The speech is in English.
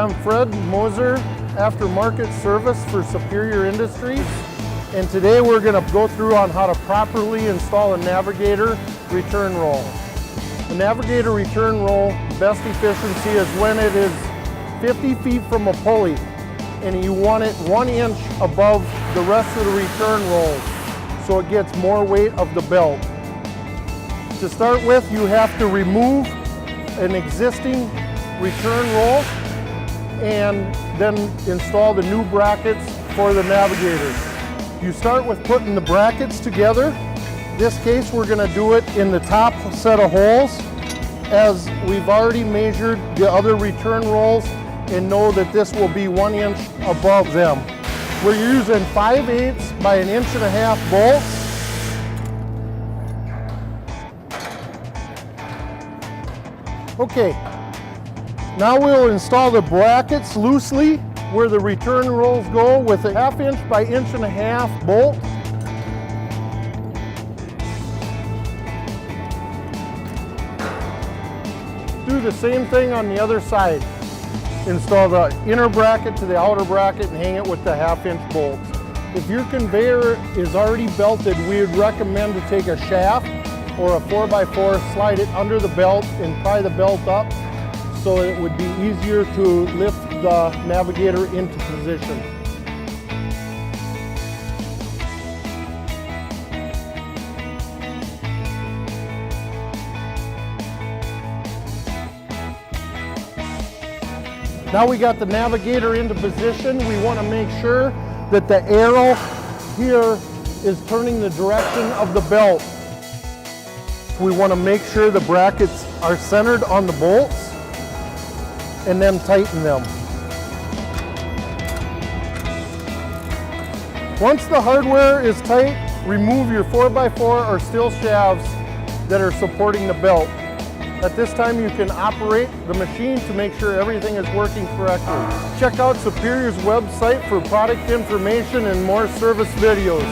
I'm Fred Moser, Aftermarket Service for Superior Industries, and today we're going to go through on how to properly install a Navigator return roll. The Navigator return roll best efficiency is when it is 50 feet from a pulley and you want it 1 inch above the rest of the return rolls so it gets more weight of the belt. To start with, you have to remove an existing return roll and then install the new brackets for the Navigator. You start with putting the brackets together. In this case, we're going to do it in the top set of holes, as we've already measured the other return rolls and know that this will be 1 inch above them. We're using 5/8 by 1.5 inch bolts. Okay, now we'll install the brackets loosely where the return rolls go with a 1/2 inch by 1.5 inch bolt. Do the same thing on the other side. Install the inner bracket to the outer bracket and hang it with the 1/2 inch bolts. If your conveyor is already belted, we would recommend to take a shaft or a 4x4, slide it under the belt and pry the belt up so it would be easier to lift the Navigator into position. Now we got the Navigator into position, we want to make sure that the arrow here is turning the direction of the belt. We want to make sure the brackets are centered on the bolts and then tighten them. Once the hardware is tight, remove your 4x4 or steel shafts that are supporting the belt. At this time, you can operate the machine to make sure everything is working correctly. Check out Superior's website for product information and more service videos.